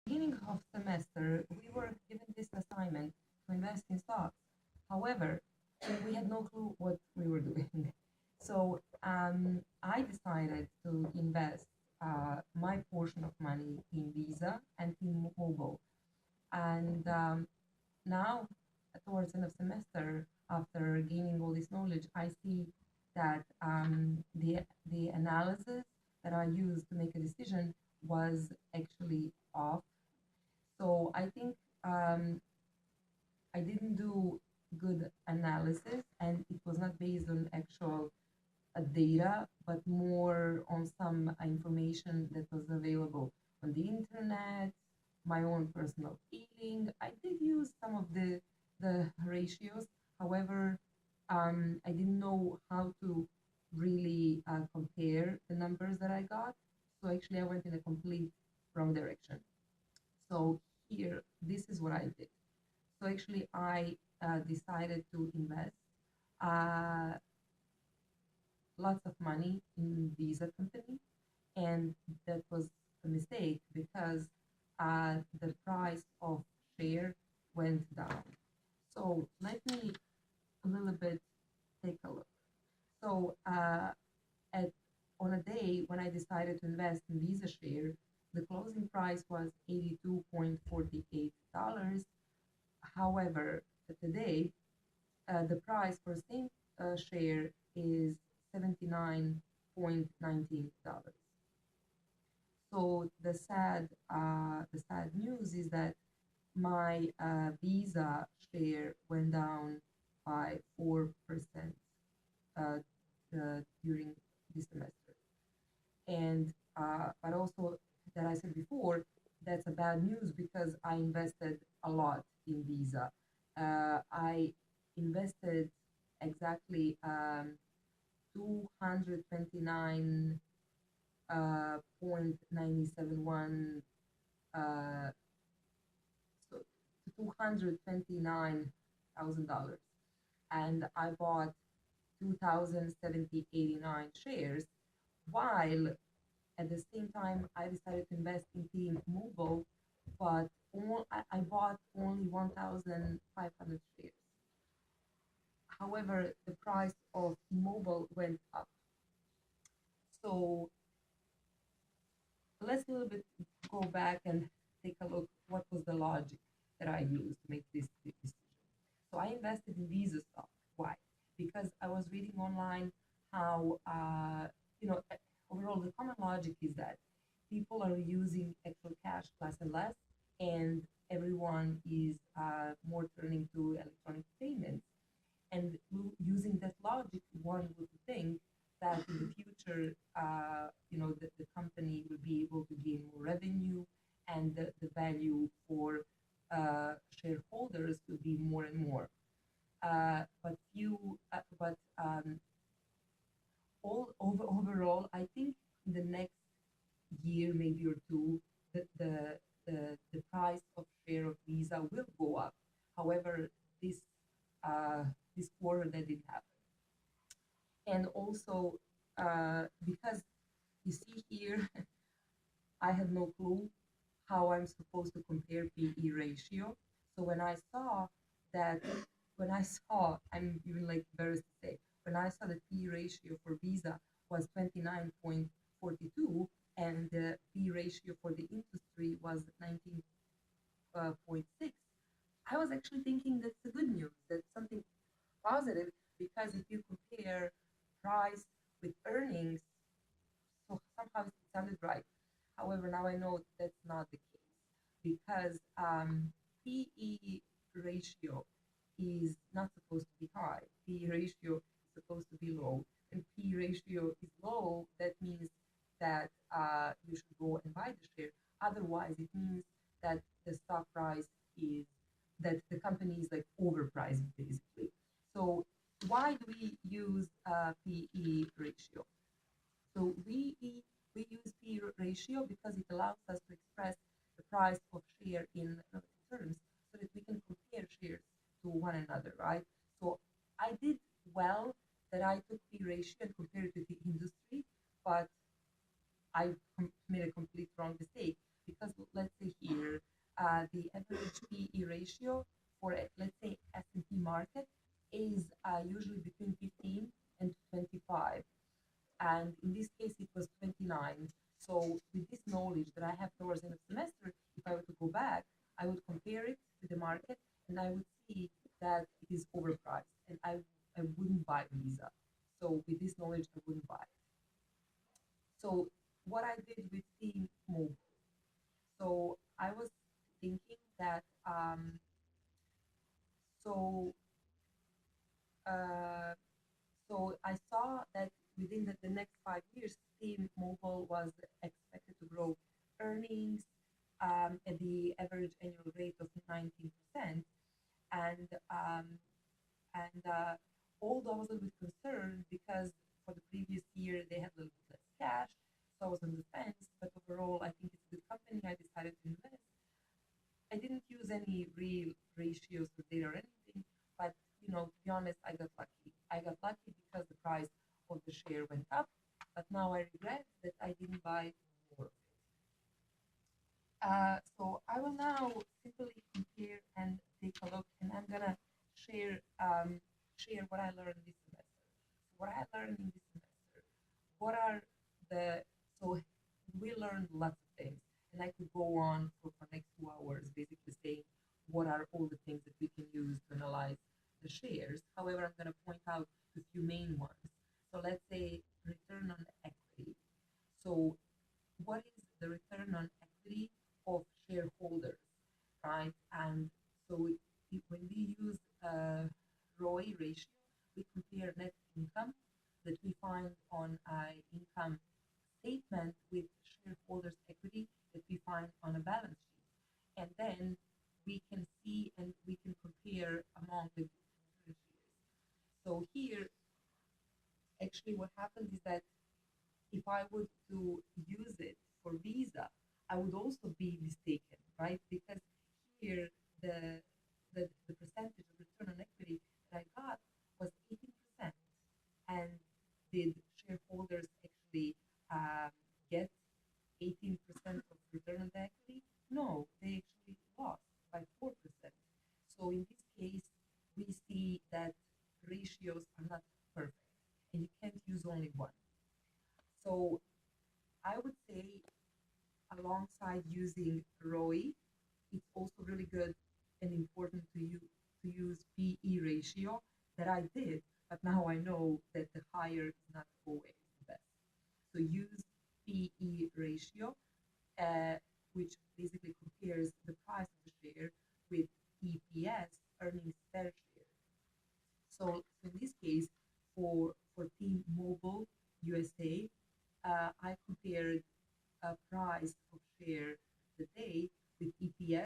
Beginning of semester, we were given this assignment to invest in stocks. However, we had no clue what we were doing. So I decided to invest my portion of money in Visa and T-Mobile. And now, towards the end of semester, after gaining all this knowledge, I see that the analysis that I used to make a decision was actually off. So I think I didn't do good analysis, and it was not based on actual data, but more on some information that was available on the internet, my own personal feeling. I did use some of the ratios. However, I didn't know how to really compare the numbers that I got. So actually, I went in a complete wrong direction. So here, this is what I did. So actually, I decided to invest uh, lots of money in Visa company, and that was a mistake because the price of share went down. So let me a little bit take a look. So at on a day when I decided to invest in Visa share, the closing price was $82.48. However, today the price for same share is $79.19. So the sad news is that my Visa share went down by 4% during this semester. And but also that I said before, that's a bad news because I invested a lot in Visa. I invested exactly 229 .971 uh, so $229,000, and I bought 2,070.89 shares, while at the same time I decided to invest in T-Mobile, but I bought only 1,500 shares. However, the price of T-Mobile went up. So let's a little bit go back and take a look what was the logic that I used to make this decision. So I invested in Visa stock. Why? Because I was reading online how overall the common logic is that people are using actual cash less and less, and everyone is more turning to electronic payments. And using that logic, one would think that in the future, the company will be able to gain more revenue, and the value for shareholders will be more and more. But overall, I think in the next year, maybe or two, the price of share of Visa will go up. However, this this quarter that didn't happen. And also because you see here, I had no clue how I'm supposed to compare PE ratio. So that, when I saw, I'm even like embarrassed to say, when I saw the PE ratio for Visa was 29.42, and the PE ratio for the industry was 19.6, I was actually thinking that's the good news, that's something positive, because if you compare price with earnings, so somehow it sounded right. However, now I know that's not the case because PE ratio is not supposed to be high. PE ratio is supposed to be low. And PE ratio is low, that means that you should go and buy the share. Otherwise, it means that the stock price is, that the company is like overpriced, basically. So why do we use PE ratio? So we use P ratio because it allows us to express the price of share in relative terms, so that we can compare shares to one another, right? So I did well that I took P ratio and compared it to the industry, but I made a complete wrong mistake because let's say here the average PE ratio for, let's say, S&P market is usually between 15 and 25. And in this case, it was 29. So with this knowledge that I have towards the end of semester, if I were to go back, I would compare it to the market and I would see that it is overpriced and I wouldn't buy Visa. So with this knowledge, I wouldn't buy it. So what I did with T-Mobile, so I was thinking that so uh, so I saw that within the next 5 years, T-Mobile was expected to grow earnings at the average annual rate of 19%, and um, and although I was a little bit concerned because for the previous year they had a little bit less cash, so I was on the fence. But overall, I think it's a good company. I decided to invest. I didn't use any real ratios or data or anything, but to be honest, I got lucky. I got lucky because the price of the share went up, but now I regret that I didn't buy more of it. So I will now simply compare and take a look, and I'm gonna share what I learned this semester. So what I learned in this semester, what are the so we learned lots of things, and I could go on for next 2 hours, basically saying what are all the things that we can use to analyze the shares. However, I'm gonna point out a few main ones. So let's say return on equity. So what is the return on equity of shareholders, right? And so when we use ROI ratio, we compare net income that we find on an income statement with shareholders' equity that we find on a balance sheet. And then we can see and we can compare among the different shares. So here, actually, what happens is that if I would to use it for Visa, I would also be mistaken, right? Because here the percentage of return on equity that I got was 18%. And did shareholders actually get 18% of return on the equity? No, they actually lost by 4%. So in this case, we see that ratios are not perfect and you can't use only one. So I would say alongside using ROI, it's also really good and important to use PE ratio that I did, but now I know that the higher is not always the best. So use PE ratio, uh, which basically compares the price of the share with EPS, earnings per share. So in this case, for T-Mobile USA, I compared a price of share the day with EPS